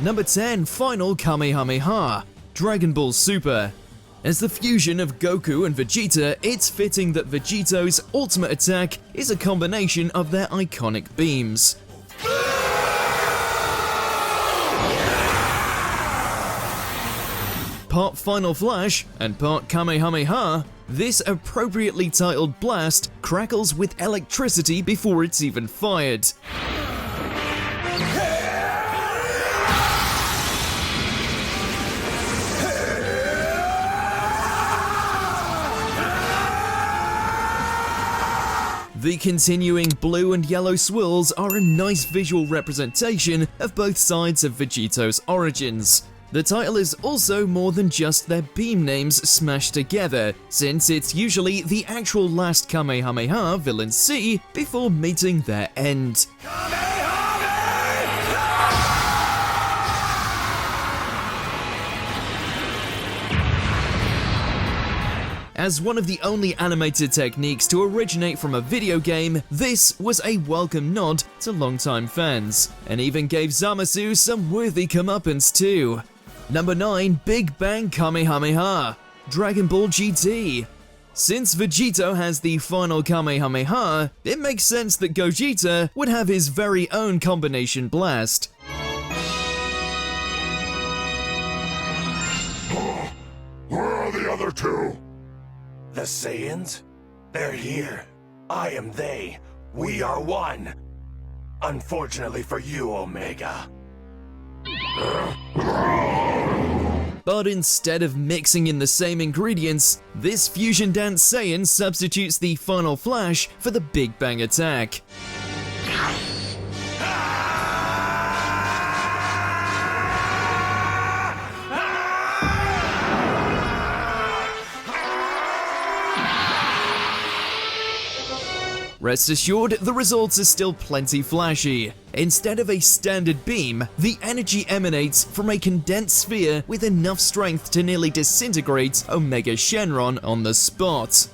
Number 10. Final Kamehameha, Dragon Ball Super. As the fusion of Goku and Vegeta, it's fitting that Vegito's ultimate attack is a combination of their iconic beams. Part Final Flash and part Kamehameha, this appropriately titled blast crackles with electricity before it's even fired. The continuing blue and yellow swirls are a nice visual representation of both sides of Vegito's origins. The title is also more than just their beam names smashed together, since it's usually the actual last Kamehameha villains see before meeting their end. As one of the only animated techniques to originate from a video game, this was a welcome nod to longtime fans, and even gave Zamasu some worthy comeuppance too. Number 9. Big Bang Kamehameha, Dragon Ball GT. Since Vegito has the final Kamehameha, it makes sense that Gogeta would have his very own combination blast. Where are the other two? The Saiyans? They're here. I am they. We are one. Unfortunately for you, Omega. But instead of mixing in the same ingredients, this fusion dance Saiyan substitutes the final flash for the Big Bang attack. Rest assured, the results are still plenty flashy. Instead of a standard beam, the energy emanates from a condensed sphere with enough strength to nearly disintegrate Omega Shenron on the spot.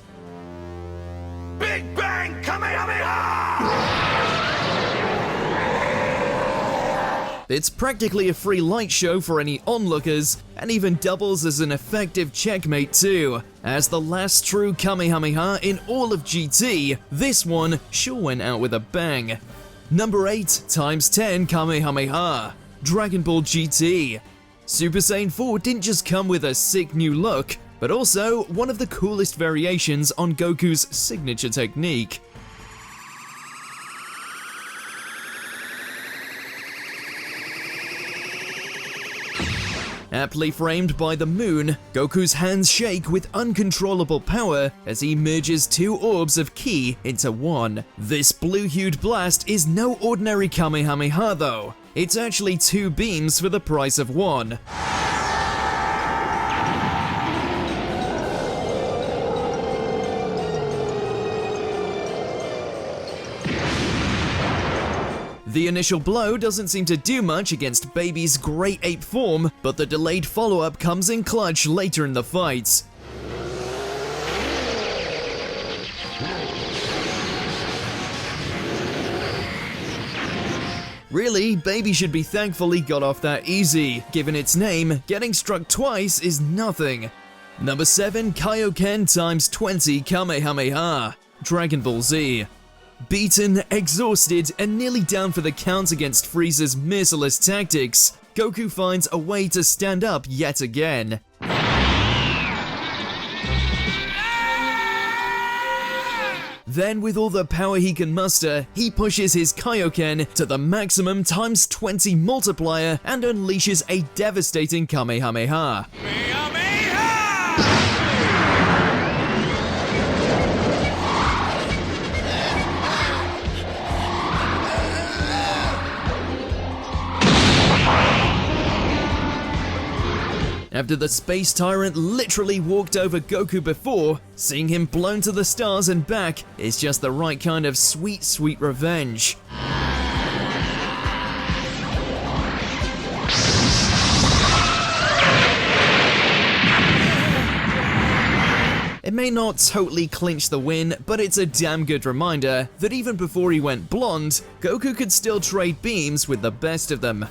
Big Bang Kamehameha! It's practically a free light show for any onlookers, and even doubles as an effective checkmate too. As the last true Kamehameha in all of GT, this one sure went out with a bang. Number 8 times 10 Kamehameha, Dragon Ball GT. Super Saiyan 4 didn't just come with a sick new look, but also one of the coolest variations on Goku's signature technique. Aptly framed by the moon, Goku's hands shake with uncontrollable power as he merges two orbs of ki into one. This blue-hued blast is no ordinary Kamehameha though. It's actually two beams for the price of one. The initial blow doesn't seem to do much against Baby's great ape form, but the delayed follow-up comes in clutch later in the fight. Really, Baby should be thankful he got off that easy. Given its name, getting struck twice is nothing. Number 7 Kaio-Ken times 20 Kamehameha, Dragon Ball Z. Beaten, exhausted, and nearly down for the count against Frieza's merciless tactics, Goku finds a way to stand up yet again. Then, with all the power he can muster, he pushes his Kaio-Ken to the maximum times 20 multiplier and unleashes a devastating Kamehameha. After the space tyrant literally walked over Goku before, seeing him blown to the stars and back is just the right kind of sweet, sweet revenge. It may not totally clinch the win, but it's a damn good reminder that even before he went blonde, Goku could still trade beams with the best of them.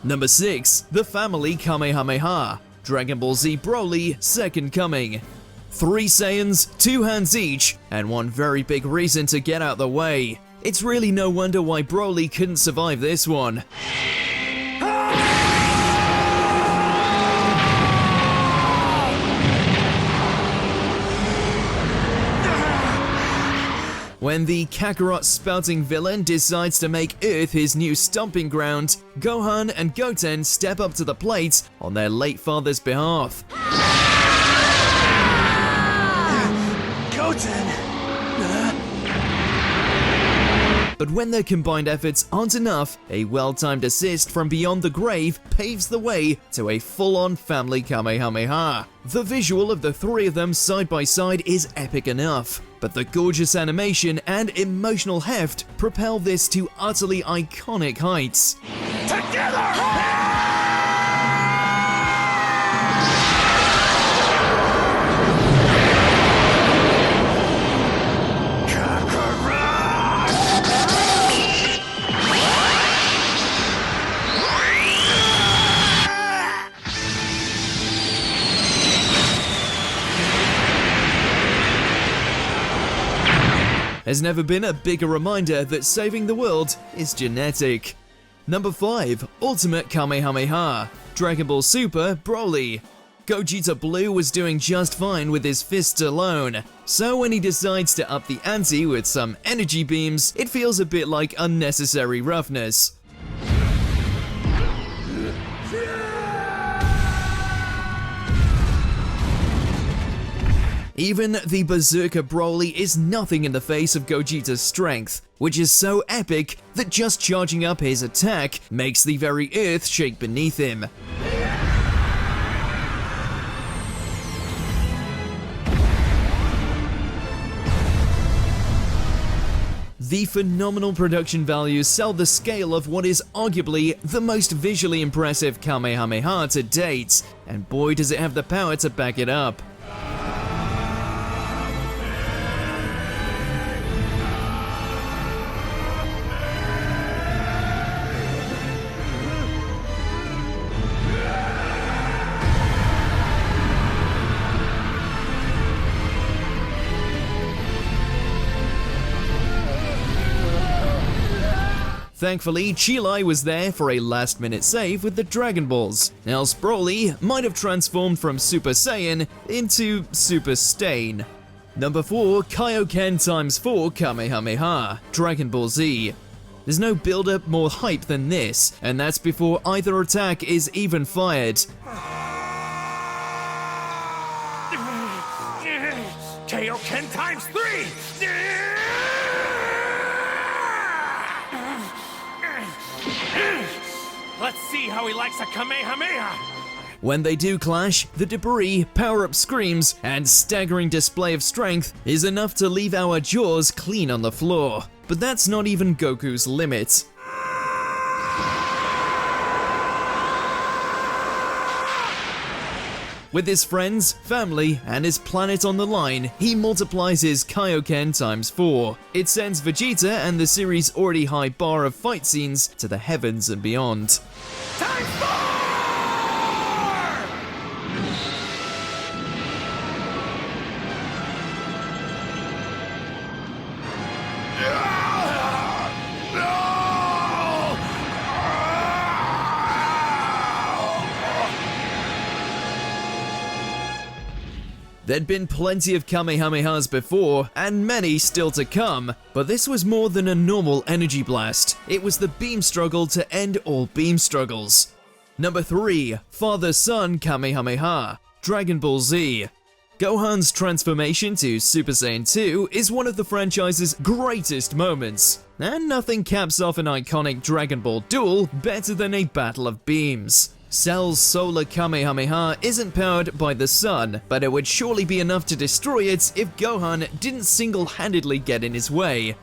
Number 6. The Family Kamehameha, Dragon Ball Z Broly Second Coming. 3 Saiyans, 2 hands each, and one very big reason to get out the way. It's really no wonder why Broly couldn't survive this one. When the Kakarot-spouting villain decides to make Earth his new stomping ground, Gohan and Goten step up to the plate on their late father's behalf. Goten! But when their combined efforts aren't enough, a well-timed assist from beyond the grave paves the way to a full-on family Kamehameha. The visual of the 3 of them side by side is epic enough, but the gorgeous animation and emotional heft propel this to utterly iconic heights. Together! Has never been a bigger reminder that saving the world is genetic. Number 5. Ultimate Kamehameha, Dragon Ball Super Broly. Gogeta Blue was doing just fine with his fists alone, so when he decides to up the ante with some energy beams, it feels a bit like unnecessary roughness. Even the Berserker Broly is nothing in the face of Gogeta's strength, which is so epic that just charging up his attack makes the very earth shake beneath him. The phenomenal production values sell the scale of what is arguably the most visually impressive Kamehameha to date, and boy does it have the power to back it up. Thankfully, Chilai was there for a last-minute save with the Dragon Balls, else Broly might have transformed from Super Saiyan into Super Stain. Number 4. Kaio-Ken x4 Kamehameha, Dragon Ball Z. There's no build-up more hype than this, and that's before either attack is even fired. Kaio-Ken x3! Let's see how he likes a Kamehameha! When they do clash, the debris, power-up screams, and staggering display of strength is enough to leave our jaws clean on the floor. But that's not even Goku's limit. With his friends, family, and his planet on the line, he multiplies his Kaio-Ken x4. It sends Vegeta and the series' already high bar of fight scenes to the heavens and beyond. x4! There'd been plenty of Kamehamehas before, and many still to come, but this was more than a normal energy blast. It was the beam struggle to end all beam struggles. Number 3. Father-Son Kamehameha, Dragon Ball Z. Gohan's transformation to Super Saiyan 2 is one of the franchise's greatest moments, and nothing caps off an iconic Dragon Ball duel better than a battle of beams. Cell's solar Kamehameha isn't powered by the sun, but it would surely be enough to destroy it if Gohan didn't single-handedly get in his way.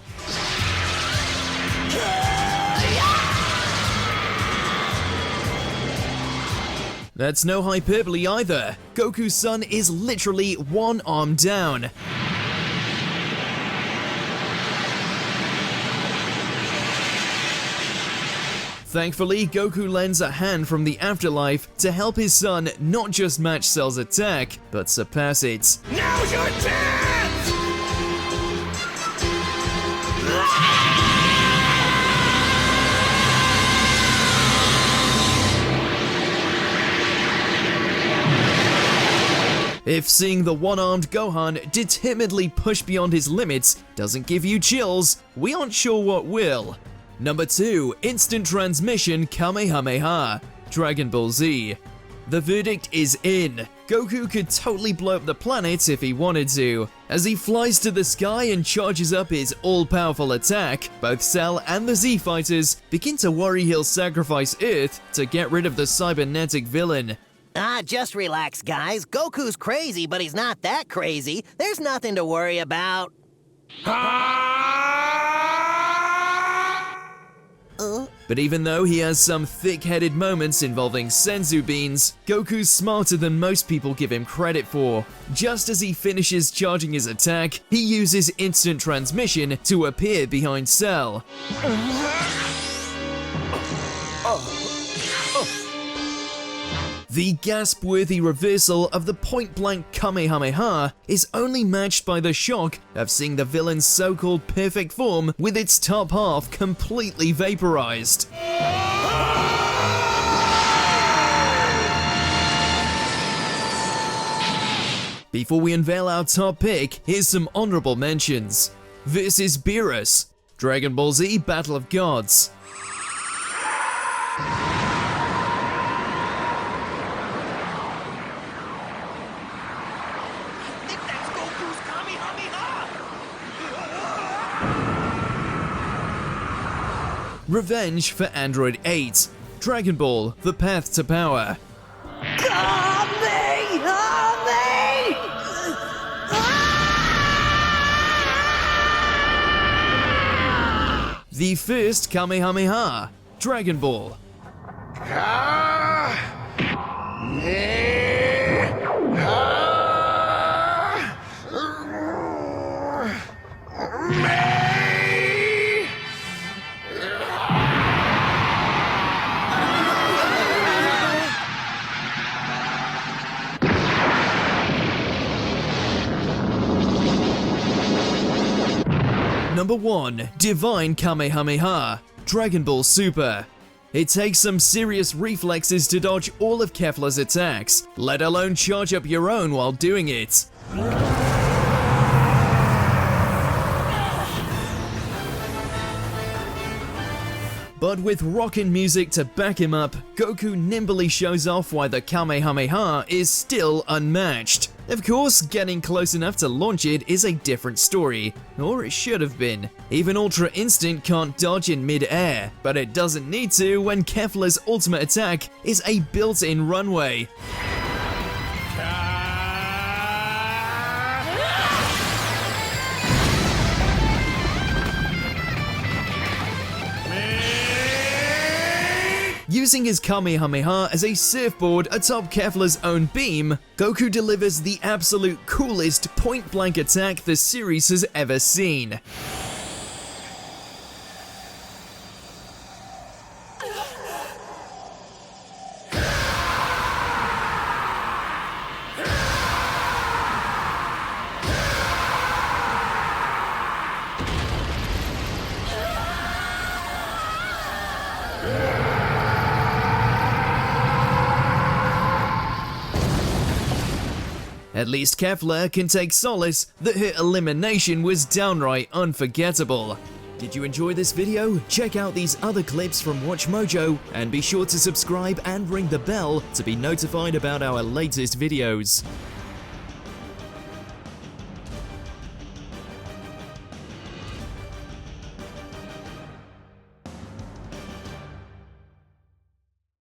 That's no hyperbole either. Goku's son is literally one arm down. Thankfully, Goku lends a hand from the afterlife to help his son not just match Cell's attack, but surpass it. Now's your chance! If seeing the one-armed Gohan determinedly push beyond his limits doesn't give you chills, we aren't sure what will. Number 2. Instant Transmission Kamehameha, Dragon Ball Z. The verdict is in. Goku could totally blow up the planet if he wanted to. As he flies to the sky and charges up his all-powerful attack, both Cell and the Z fighters begin to worry he'll sacrifice Earth to get rid of the cybernetic villain. Just relax, guys. Goku's crazy, but he's not that crazy. There's nothing to worry about. But even though he has some thick-headed moments involving senzu beans, Goku's smarter than most people give him credit for. Just as he finishes charging his attack, he uses instant transmission to appear behind Cell. The gasp-worthy reversal of the point-blank Kamehameha is only matched by the shock of seeing the villain's so-called perfect form with its top half completely vaporized. Before we unveil our top pick, here's some honorable mentions. Versus Beerus, Dragon Ball Z Battle of Gods. Revenge for Android 8, Dragon Ball The Path to Power. The first Kamehameha, Dragon Ball. Number 1. Divine Kamehameha, Dragon Ball Super. It takes some serious reflexes to dodge all of Kefla's attacks, let alone charge up your own while doing it. But with rockin' music to back him up, Goku nimbly shows off why the Kamehameha is still unmatched. Of course, getting close enough to launch it is a different story, or it should have been. Even Ultra Instinct can't dodge in mid-air, but it doesn't need to when Kefla's ultimate attack is a built-in runway. Using his Kamehameha as a surfboard atop Kefla's own beam, Goku delivers the absolute coolest point-blank attack the series has ever seen. At least Kefla can take solace that her elimination was downright unforgettable. Did you enjoy this video? Check out these other clips from WatchMojo and be sure to subscribe and ring the bell to be notified about our latest videos.